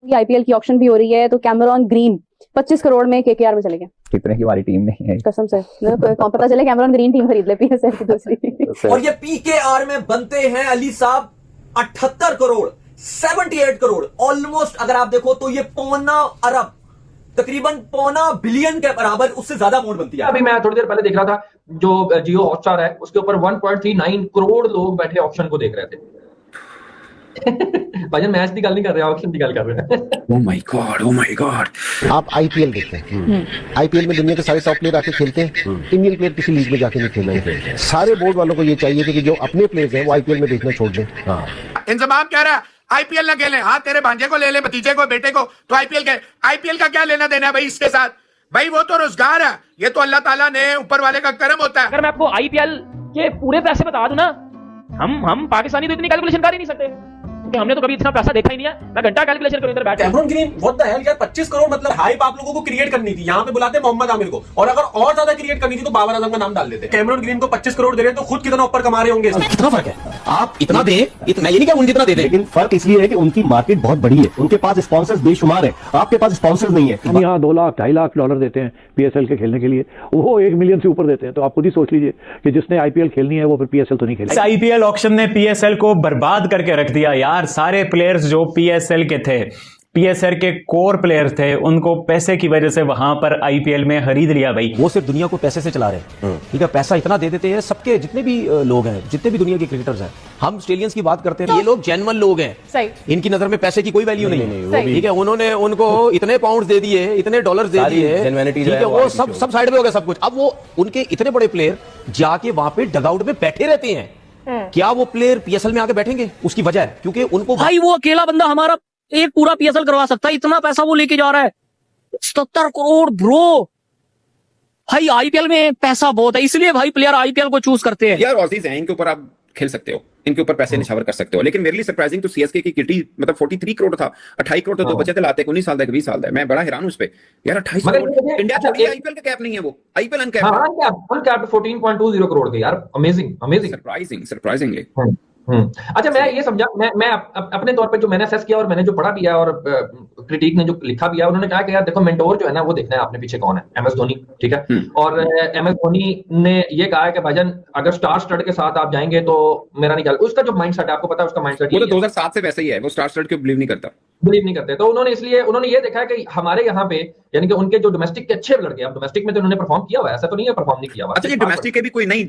IPL की auction भी हो रही है तो कैमरॉन ग्रीन 25 करोड़ में केकेआर में चले गए। इतने की हमारी टीम नहीं है कसम से कौन पता चले कैमरॉन ग्रीन टीम खरीद ले पीएसएल की दूसरी। और ये पीकेआर में बनते हैं अली साहब 78 करोड़ 78 करोड़ ऑलमोस्ट अगर आप देखो तो ये पौना अरब तकरीबन पौना बिलियन के बराबर उससे ज्यादा अमाउंट बनती है। अभी मैं थोड़ी देर पहले देख रहा था जो जियो हॉटस्टार है उसके ऊपर 1.39 करोड़ लोग बैठे ऑप्शन को देख रहे थे। भाईजान मैच की गल नहीं कर रहे, ऑप्शन की गल कर रहे हैं। ओह माय गॉड आप आईपीएल देखते हैं, आईपीएल में दुनिया के सारे टॉप प्लेयर आके खेलते हैं। इंडियन प्लेयर किसी लीग में जाके नहीं खेलना है। सारे बोर्ड वालों को ये चाहिए कि जो अपने प्लेयर्स हैं वो आईपीएल में देखना छोड़ दें। इंतजाम कह रहा है आईपीएल ना खेलें। हाँ तेरे भांजे को ले ले, भतीजे को, बेटे को, तो आईपीएल का क्या लेना देना है भाई इसके साथ? भाई वो तो रोजगार है, ये तो अल्लाह ताला ने ऊपर वाले का करम होता है। अगर मैं आपको आईपीएल के पूरे पैसे बता दूं ना, हम पाकिस्तानी तो इतनी कैलकुलेशन कर ही नहीं सकते क्योंकि हमने तो कभी इतना पैसा देखा ही नहीं है। मैं घंटा कैलकुलेशन करूं इधर बैठ के। Cameron green what the hell यार 25 करोड़ मतलब हाइप आप लोगों को क्रिएट करनी थी। यहाँ पे बुलाते मोहम्मद आमिर को, और अगर और ज्यादा क्रिएट करनी थी तो बाबर आजम का नाम डाल देते। कैमरॉन ग्रीन को 25 करोड़ दे रहे हैं तो खुद कितना ऊपर कमा रहे होंगे। कितना फर्क है? आप इतना दे, इतना ये नहीं क्या उन जितना दे दे, लेकिन फर्क इसलिए है कि उनकी मार्केट बहुत बड़ी है, उनके पास स्पॉन्सर्स बेशुमार है, आपके पास स्पॉन्सर्स नहीं है। हम यहाँ 2 लाख 2.5 लाख डॉलर देते हैं पीएसएल के खेलने के लिए, वो 1 मिलियन से ऊपर देते हैं। तो आप खुद ही सोच लीजिए कि जिसने आईपीएल खेलनी है वो फिर पीएसएल तो नहीं खेलेगा। आईपीएल ऑक्शन ने पीएसएल को बर्बाद करके रख दिया यार। सारे प्लेयर्स जो पीएसएल के थे, पीएसएल के कोर प्लेयर्स थे, उनको पैसे की वजह से वहां पर आईपीएल में खरीद लिया भाई। वो सिर्फ दुनिया को पैसे से चला रहे हैं, ठीक है? पैसा इतना दे देते हैं सबके, जितने भी लोग हैं, जितने भी दुनिया के क्रिकेटर्स हैं। हम ऑस्ट्रेलियंस की बात करते हैं, ये लोग जेन्युइन लोग हैं, इनकी नजर में पैसे की कोई वैल्यू नहीं है, ठीक है? उन्होंने उनको इतने पाउंड दे दिए, इतने डॉलर दे दिए, ठीक है? वो सब साइड में हो गया सब कुछ। अब वो उनके इतने बड़े प्लेयर जाके वहां पे डगआउट में बैठे रहते हैं। क्या वो प्लेयर पीएसएल में आके बैठेंगे? उसकी वजह है क्योंकि उनको भाई वो अकेला बंदा हमारा एक पूरा पीएसएल करवा सकता है, इतना पैसा वो लेके जा रहा है। 77 करोड़ ब्रो। भाई आईपीएल में पैसा बहुत है, इसलिए भाई प्लेयर आईपीएल को चूज करते हैं। यार ऑजीज हैं, इनके ऊपर आप खेल सकते हो, इनके ऊपर पैसे निछावर कर सकते हो। लेकिन मेरे लिए सरप्राइजिंग तो सीएसके की किटी मतलब 43 करोड़ था, 28 करोड़ तो बचे थे लाते, 19 साल तक 20 साल तक। मैं बड़ा हैरान हूं उस पे यार। 28 करोड़ इंडिया का आईपीएल का कैप नहीं है, वो आईपीएल अनकैप है। अनकैप्ड 14.20 करोड़ के यार। Amazing surprisingly. अच्छा मैं ये समझा, मैं अपने तौर पे जो मैंने असेस किया और मैंने जो पढ़ा भी है और क्रिटिक ने जो लिखा भी है, उन्होंने कहा कि यार देखो मेंटोर जो है ना वो देखना है आपने पीछे कौन है। एमएस धोनी, ठीक है? और एमएस धोनी ने ये कहा है कि भाईजान अगर स्टार स्टड के साथ आप जाएंगे तो मेरा नहीं ख्याल उसका जो माइंडसेट है, आपको पता है उसका माइंडसेट, वो तो 2007 से वैसे ही है, वो स्टार स्टड को बिलीव नहीं करते। तो उन्होंने ये देखा है कि हमारे यहाँ पे यानी कि उनके जो डोमेस्टिक के अच्छे लड़के, अब डोमेस्टिक में तो उन्होंने परफॉर्म किया हुआ है, ऐसा तो नहीं है परफॉर्म नहीं किया हुआ। अच्छा ये डोमेस्टिक के भी कोई नहीं,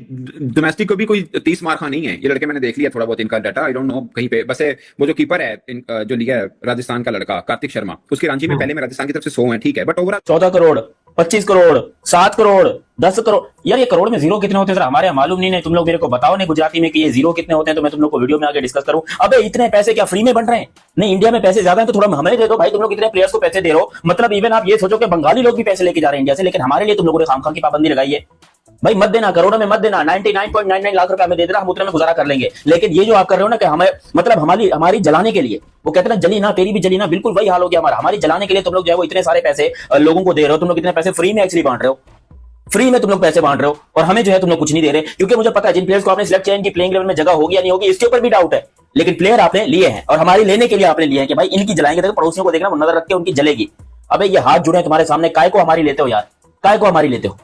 डोमेस्टिक को भी कोई 30 मार खा नहीं है ये लड़के। मैंने देख लिया थोड़ा बहुत इनका डाटा, आई डोंट नो कहीं पे। बस वो जो कीपर है जो लिया है राजस्थान का लड़का कार्तिक शर्मा, उसकी रांची में पहले में राजस्थान की तरफ से 100 है, ठीक है? But overall 14 crore 25 crore 7 crore 10 crore. यार ये करोड़ में जीरो कितने होते हैं सर? हमारे मालूम नहीं है। तुम लोग मेरे को बताओ नहीं गुजराती में कि ये जीरो कितने होते हैं, तो मैं तुम लोग को वीडियो में आगे डिस्कस करूं। अबे इतने पैसे क्या फ्री में बन रहे हैं? नहीं, इंडिया में पैसे ज्यादा है तो थोड़ा हमें दे दो भाई। तुम लोग इतने प्लेयर्स को पैसे दे रहे हो, मतलब इवन आप ये सोचो कि बंगाली लोग भी पैसे लेके जा रहे हैं इंडिया से, लेकिन हमारे लिए तुम लोगों ने खामखा की पाबंदी लगाई है। भाई मत देना, करोड़ों में मत देना, 99.99 लाख रुपए हमें दे देना, हम उतने में गुजारा कर लेंगे। लेकिन ये जो आप कर रहे हो ना कि हमें मतलब हमारी जलाने के लिए, वो कहते हैं ना जली ना तेरी भी जली ना, बिल्कुल वही हाल हो गया हमारा। हमारी जलाने के लिए तुम लोग जो है वो इतने सारे पैसे लोगों को दे रहे हो। तुम लोग इतने पैसे फ्री में एक्चुअली बांट रहे हो, फ्री में तुम लोग पैसे बांट रहे हो, और हमें जो है तुम लोग कुछ नहीं दे रहे। क्योंकि मुझे पता है जिन प्लेयर्स को आपने सिलेक्ट किया इनकी प्लेइंग लेवल में जगह होगी या नहीं होगी, इसके ऊपर भी डाउट है। लेकिन प्लेयर आपने लिए हैं और हमारी लेने के लिए आपने लिए हैं कि भाई इनकी जलाएंगे, देखो पड़ोसियों को देखना, वो नजर रख के उनकी जलेगी। अबे ये हाथ जुड़े तुम्हारे सामने, काय को हमारी लेते हो यार? काय को हमारी लेते हो?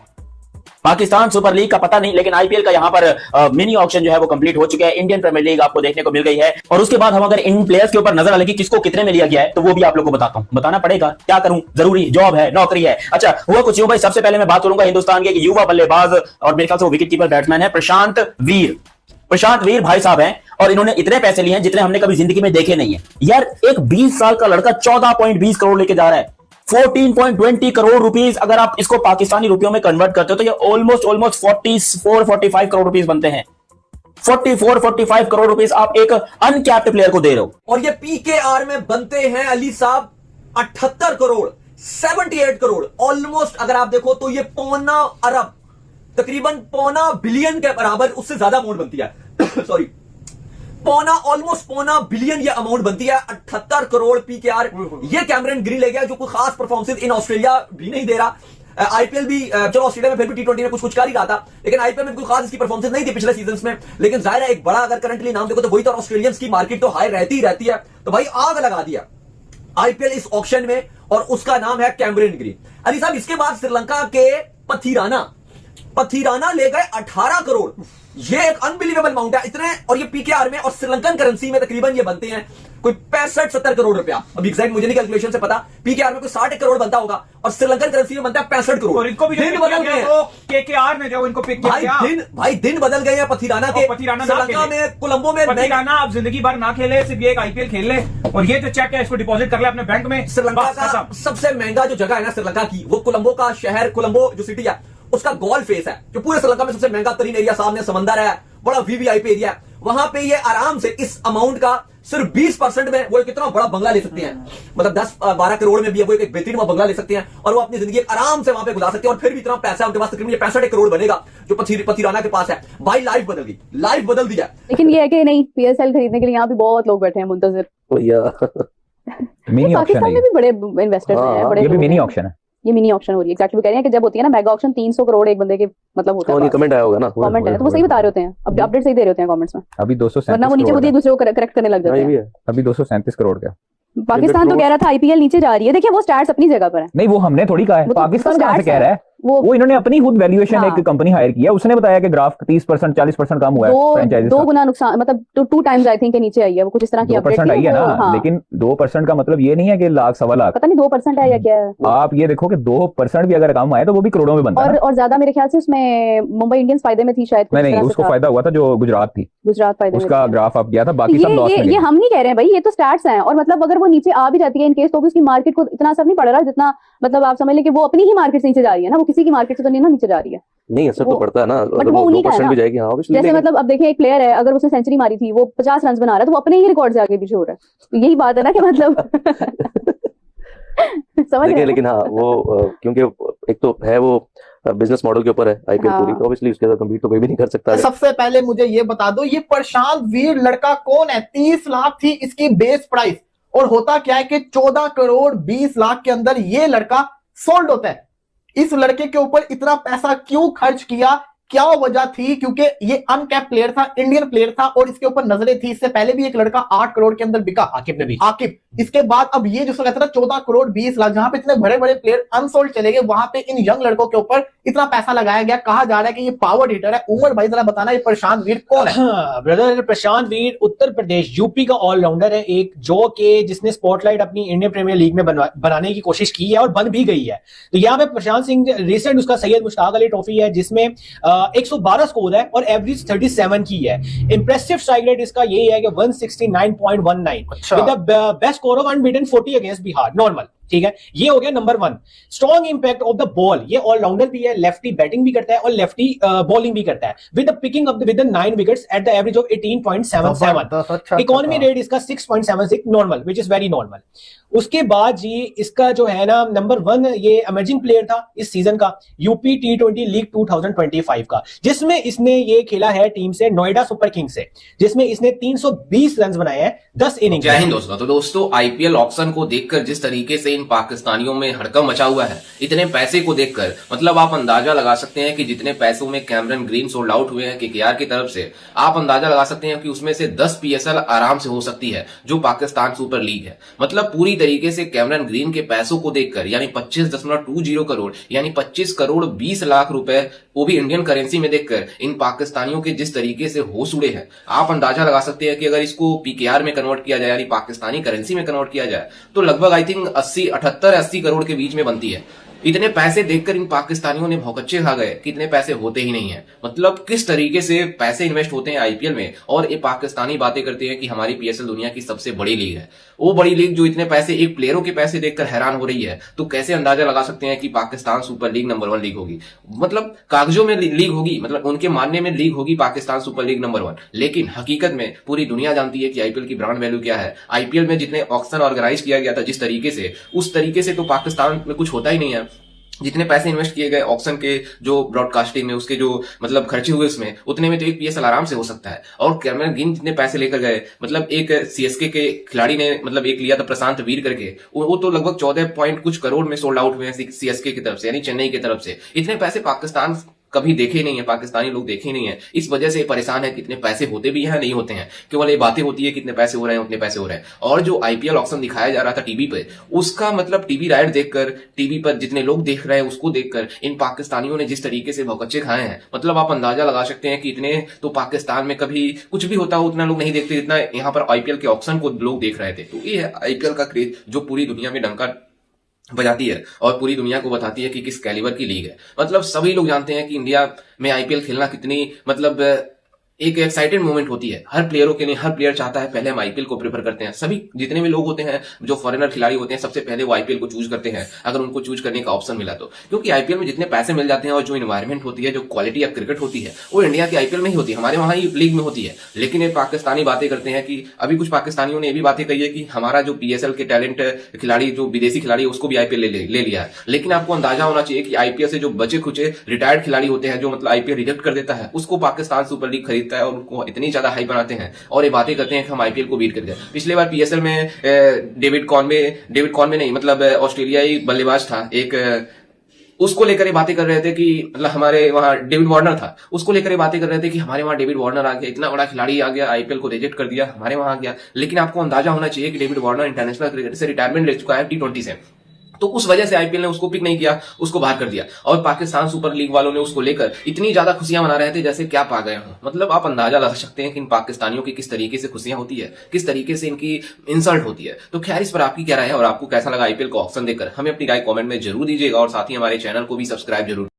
पाकिस्तान सुपर लीग का पता नहीं, लेकिन आईपीएल का यहाँ पर मिनी ऑक्शन जो है वो कंप्लीट हो चुका है। इंडियन प्रीमियर लीग आपको देखने को मिल गई है, और उसके बाद हम अगर इन प्लेयर्स के ऊपर नजर डालेंगे किसको कितने में लिया गया है, तो वो भी आप लोग को बताता हूं। बताना पड़ेगा, क्या करूं, जरूरी जॉब है, नौकरी है। अच्छा हुआ कुछ यूं भाई, सबसे पहले मैं बात करूंगा हिंदुस्तान के युवा बल्लेबाज और मेरे ख्याल से वो विकेट कीपर बैट्समैन है प्रशांत वीर भाई साहब हैं, और इन्होंने इतने पैसे लिए हैं जितने हमने कभी जिंदगी में देखे नहीं है यार। एक 20 साल का लड़का 14.20 करोड़ लेके जा रहा है, 14.20 करोड़ रुपीस। अगर आप इसको पाकिस्तानी रुपयों में कन्वर्ट करते हो तो ये ऑलमोस्ट 44-45 करोड़ रुपीस बनते हैं। 44-45 करोड़ रुपीस आप एक अनकैप्ड प्लेयर को दे रहे हो। और ये पीकेआर में बनते हैं अली साहब 78 करोड़ 78 करोड़ ऑलमोस्ट अगर आप देखो तो ये पौना अरब तकरीबन पौना बिलियन के बराबर उससे ज्यादा अमाउंट बनती है। सॉरी, ऑलमोस्ट पौना बिलियन ये अमाउंट बनती है। 78 करोड़ पीकेआर ये कैमरन ग्रीन ले गया, जो कोई खास परफॉर्मेंस इन ऑस्ट्रेलिया भी नहीं दे रहा। आईपीएल भी चलो ऑस्ट्रेलिया में फिर भी T20 में कुछ कर ही रहा था, लेकिन आईपीएल में कोई खास इसकी परफॉर्मेंस नहीं थी पिछले सीजन में। लेकिन जाहिर है एक बड़ा अगर करंटली नाम देखो तो वही तो ऑस्ट्रेलियंस की मार्केट तो हाई रहती ही रहती है। तो भाई आग लगा दिया आईपीएल इस ऑक्शन में, और उसका नाम है कैमरन ग्रीन। अली साहब, इसके बाद श्रीलंका के पथीराना ले गए 18 करोड़। ये एक अनबिलीवेबल अमाउंट है इतने, और ये पीकेआर में और श्रीलंकन करेंसी में तकरीबन ये बनते हैं कोई 65-70 करोड़ रुपया। अभी एग्जैक्ट मुझे नहीं कैलकुलेशन से पता, पीकेआर में कोई 60 करोड़ बनता होगा और श्रीलंकन करेंसी में बनता है 65 करोड़। और इनको भी दिन बदल गए तो केकेआर ने जो इनको पिक किया भाई दिन बदल गए हैं पथीराना के। श्रीलंका में, कोलंबो में पथीराना अब जिंदगी भर ना खेले, सिर्फ एक आईपीएल खेल ले और ये जो चेक है इसको डिपॉजिट कर ले अपने बैंक में। श्रीलंका का सबसे महंगा जो जगह है ना श्रीलंका की, वो कोलंबो का शहर, कोलंबो जो सिटी है उसका गोल्फ फेस है, जो पूरे श्रीलंका में सबसे महंगा तरीन एरिया, सामने समंदर है, बड़ा वीवीआईपी एरिया है। वहां पे ये आराम से इस अमाउंट का सिर्फ 20% में वो कितना बड़ा बंगला ले सकते हैं, मतलब 10-12 करोड़ में भी वो एक बेहतरीन बंगला ले सकते हैं और वो अपनी जिंदगी आराम से वहां पे गुजार सकते हैं। और फिर भी इतना पैसा उनके पास, तकरीबन 65 करोड़ बनेगा जो पथीराना के पास है। भाई लाइफ बदल दी है। लेकिन ये है कि नहीं, पीएसएल खरीदने के लिए यहाँ भी बहुत लोग बैठे हैं मुंतजिर। मिनी ऑक्शन पाकिस्तान में भी बड़े इन्वेस्टर्स हैं, बड़े, ये भी मिनी ऑक्शन है। ये मिनी ऑक्शन हो रही है, एग्जैक्टली वो कह रहे हैं कि जब होती है ना मेगा ऑक्शन 300 करोड़ एक बंदे के मतलब होता है। कमेंट आया होगा ना, कमेंट है तो वो सही बता रहे होते हैं, अपडेट सही दे रहे होते हैं कमेंट्स में। अभी 237 वरना वो नीचे एक दूसरे को करेक्ट करने लग जाते हैं। अभी 237 करोड़ का। पाकिस्तान तो कह रहा था आईपीएल नीचे जा रही है, देखिए वो स्टार्स अपनी जगह पर है। नहीं, वो हमने थोड़ी कहा है, पाकिस्तान कहां से कह रहा है, वो इन्होंने अपनी खुद वैल्यूएशन एक कंपनी हायर किया, उसने बताया कि ग्राफ 30% 40% कम हुआ है फ्रेंचाइजीज दो गुना नुकसान, मतलब 2 टाइम्स आई थिंक के नीचे आई है, वो कुछ इस तरह की अपडेट आई है ना। लेकिन 2% का मतलब ये नहीं है कि लाख सवा लाख, पता नहीं 2% है या क्या है। आप ये देखो कि 2% भी अगर कम आए तो वो भी करोड़ों में बनता है। और ज्यादा मेरे ख्याल से उसमें मुंबई इंडियंस फायदे में थी शायद। नहीं, उसको फायदा हुआ था जो गुजरात थी, गुजरात फायदे में, उसका ग्राफ आप गया था, बाकी सब लॉस में। ये हम नहीं कह रहे हैं भाई, ये तो स्टैट्स हैं। और मतलब अगर वो नीचे आ भी जाती है इन केस, तो भी उसकी मार्केट को इतना असर नहीं पड़ रहा जितना, मतलब आप समझ लें कि वो अपनी ही मार्केट से नीचे जा रही है ना, वो किसी की मार्केट से तो नहीं ना नीचे जा रही है। नहीं, असर तो पड़ता है ना, बट वो उन्हीं का है ना। जाएगी, हाँ, जैसे मतलब अब देखिए एक प्लेयर है, अगर उसने सेंचुरी मारी थी, वो 50 रन बना रहा है, तो वो अपने ही रिकॉर्ड से आगे पीछे हो रहा है। तो यही बात है ना कि मतलब समझ रहे हैं। लेकिन हाँ, वो क्योंकि एक तो है वो बिजनेस मॉडल के ऊपर है आईपीएल पूरी, तो ऑब्वियसली उसके साथ कम्पीट तो कोई भी नहीं कर सकता। सबसे पहले मुझे ये बता दो, ये प्रशांत वीर लड़का कौन है? 30 लाख थी इसकी बेस प्राइस, और होता क्या है कि 14 करोड़ 20 लाख के अंदर ये लड़का सोल्ड होता है। इस लड़के के ऊपर इतना पैसा क्यों खर्च किया, क्या वजह थी? क्योंकि ये अनकैप प्लेयर था, इंडियन प्लेयर था, और इसके ऊपर नजरें थी। इससे पहले भी एक लड़का 8 करोड़ के अंदर बिका, आकिब। इसके बाद अब ये जो कहता था 14 करोड़ 20 लाख, जहां पे इतने बड़े बड़े प्लेयर अनसोल्ड चले गए, वहां पे इन यंग लड़कों के ऊपर इतना पैसा लगाया गया। कहा जा रहा है कि ये पावर हिटर है। उमर भाई जरा बताना, ये प्रशांत वीर कौन है? ब्रदर, प्रशांत वीर उत्तर प्रदेश यूपी का ऑलराउंडर है, एक जो कि जिसने स्पॉटलाइट अपनी इंडियन प्रीमियर लीग में बनाने की कोशिश की है और बन भी गई है। तो यहाँ पे प्रशांत सिंह, रिसेंट उसका सैयद मुश्ताक अली ट्रॉफी है जिसमें 112 स्कोर है और एवरेज 37 की है। इंप्रेसिव स्ट्राइक रेट इसका यही है कि 169.19 with the best score of unbeaten 40 against Bihar, normal. ठीक है, ये हो गया number 1। Strong impact of the ball, ये ऑलराउंडर भी है, लेफ्टी बैटिंग भी करता है और लेफ्टी बॉलिंग भी करता है, with the picking up with 9 wickets at the average of 18.77। Economy rate इसका 6.76, normal, which is very normal. उसके बाद जी इसका जो है ना नंबर 1, ये अमेजिंग प्लेयर था इस सीजन का, यूपी T20 लीग 2025 का, जिसमें इसने ये खेला है टीम से, नोएडा सुपर किंग्स से, जिसमें इसने 320 रन बनाए हैं 10 इनिंग्स। जय हिंद दोस्तों। तो दोस्तों, आईपीएल ऑक्शन को देखकर जिस तरीके से इन पाकिस्तानियों में हड़कंप मचा हुआ है, इतने पैसे को देखकर मतलब आप अंदाजा लगा सकते हैं कि जितने पैसों में कैमरन ग्रीन सोल्ड आउट हुए हैं केकेआर की तरफ से, आप अंदाजा लगा सकते हैं कि उसमें से 10 पीएसएल आराम से हो सकती है जो पाकिस्तान सुपर लीग है। मतलब पूरी तरीके से कैमरन ग्रीन के पैसों को देखकर, यानी 25.20 करोड़, यानी 25 करोड़ 20 लाख रुपए, वो भी इंडियन करेंसी में देखकर इन पाकिस्तानियों के जिस तरीके से होश उड़े हैं, आप अंदाजा लगा सकते हैं कि अगर इसको पीकेआर में कन्वर्ट किया जाए, यानी पाकिस्तानी करेंसी में कन्वर्ट किया जाए, तो लगभग आई थिंक 78-80 करोड़ के बीच में बनती है। इतने पैसे देखकर इन पाकिस्तानियों ने भौकच्चे खा गए कि इतने पैसे होते ही नहीं है। मतलब किस तरीके से पैसे इन्वेस्ट होते हैं आईपीएल में, और ये पाकिस्तानी बातें करते हैं कि हमारी पीएसएल दुनिया की सबसे बड़ी लीग है। वो बड़ी लीग जो इतने पैसे, एक प्लेयरों के पैसे देखकर हैरान हो रही है, तो कैसे अंदाजा लगा सकते हैं कि Pakistan super league number 1 league होगी? मतलब कागजों में लीग होगी, मतलब उनके मानने में लीग होगी पाकिस्तान सुपर लीग नंबर 1, लेकिन हकीकत में पूरी दुनिया जानती है कि आईपीएल की ब्रांड वैल्यू क्या है। आईपीएल में जितने ऑक्शन ऑर्गेनाइज किया गया था जिस तरीके से, उस तरीके से तो पाकिस्तान में कुछ होता ही नहीं है। जितने पैसे इन्वेस्ट किए गए ऑक्शन के, जो ब्रॉडकास्टिंग में उसके जो मतलब खर्चे हुए उसमें, उतने में तो एक पीएसएल आराम से हो सकता है। और कैमरन ग्रीन जितने पैसे लेकर गए, मतलब एक सीएसके के खिलाड़ी ने मतलब एक लिया था प्रशांत वीर करके, वो तो लगभग 14 पॉइंट कुछ करोड़ में सोल्ड आउट हुए हैं सीएसके की तरफ से, यानी चेन्नई की तरफ से। इतने पैसे पाकिस्तान कभी देखे ही नहीं है, पाकिस्तानी लोग देखे ही नहीं है। इस वजह से परेशान है, कितने पैसे होते भी हैं नहीं होते हैं, केवल ये बातें होती है कितने पैसे हो रहे हैं उतने पैसे हो रहे हैं। और जो आईपीएल ऑक्शन दिखाया जा रहा था टीवी पे, उसका मतलब टीवी राइट देखकर, टीवी पर जितने लोग देख रहे हैं उसको देखकर इन पाकिस्तानियों ने जिस तरीके से भौकच्चे खाए हैं, मतलब आप अंदाजा लगा सकते हैं कि इतने तो पाकिस्तान में कभी कुछ भी होता हो उतना लोग नहीं देखते जितना यहाँ पर आईपीएल के ऑक्शन को लोग देख रहे थे। तो ये है आईपीएल का क्रेज जो पूरी दुनिया में डंका बजाती है और पूरी दुनिया को बताती है कि किस कैलिबर की लीग है। मतलब सभी लोग जानते हैं कि इंडिया में आईपीएल खेलना कितनी मतलब एक एक्साइटेड मोमेंट होती है हर प्लेयरों के लिए। हर प्लेयर चाहता है पहले हम आईपीएल को प्रेफर करते हैं। सभी जितने भी लोग होते हैं जो फॉरेनर खिलाड़ी होते हैं सबसे पहले वो आईपीएल को चूज करते हैं अगर उनको चूज करने का ऑप्शन मिला तो, क्योंकि आईपीएल में जितने पैसे मिल जाते हैं और जो इन्वायरमेंट होती है, जो क्वालिटी ऑफ क्रिकेट होती है वो इंडिया के आईपीएल में ही होती है, हमारे वहां ही लीग में होती है। लेकिन ये पाकिस्तानी बातें करते हैं कि अभी कुछ पाकिस्तानियों ने ये भी बातें कही है कि हमारा जो पीएसएल के टैलेंट खिलाड़ी जो विदेशी खिलाड़ी उसको भी आईपीएल ले लिया है। लेकिन आपको अंदाजा होना चाहिए कि आईपीएल से जो बचे खुचे रिटायर्ड खिलाड़ी होते हैं जो मतलब आईपीएल रिजेक्ट कर देता है उसको पाकिस्तान सुपर लीग खरीदता है और उनको इतनी ज्यादा हाई बनाते हैं और ये बातें करते हैं कि हम आईपीएल को बीट कर गए। पिछले बार पीएसएल में डेविड कॉनवे नहीं मतलब ऑस्ट्रेलियाई बल्लेबाज था एक, उसको लेकर ये बातें कर रहे थे कि मतलब हमारे वहां डेविड वार्नर था, उसको लेकर ये बातें कर रहे थे कि हमारे वहां डेविड वार्नर आ गया, इतना बड़ा खिलाड़ी आ गया, आईपीएल को रिजेक्ट कर दिया, हमारे वहां आ गया। लेकिन आपको अंदाजा होना चाहिए कि डेविड वार्नर इंटरनेशनल क्रिकेट से रिटायरमेंट ले चुका है T20 से, तो उस वजह से आईपीएल ने उसको पिक नहीं किया, उसको बाहर कर दिया और पाकिस्तान सुपर लीग वालों ने उसको लेकर इतनी ज्यादा खुशियां मना रहे थे जैसे क्या पा गए हो। मतलब आप अंदाजा लगा सकते हैं कि इन पाकिस्तानियों की किस तरीके से खुशियां होती है, किस तरीके से इनकी इंसल्ट होती है। तो खैर इस पर आपकी क्या राय है और आपको कैसा लगा आईपीएल का ऑप्शन देखकर, हमें अपनी राय कमेंट में जरूर दीजिएगा और साथ ही हमारे चैनल को भी सब्सक्राइब जरूर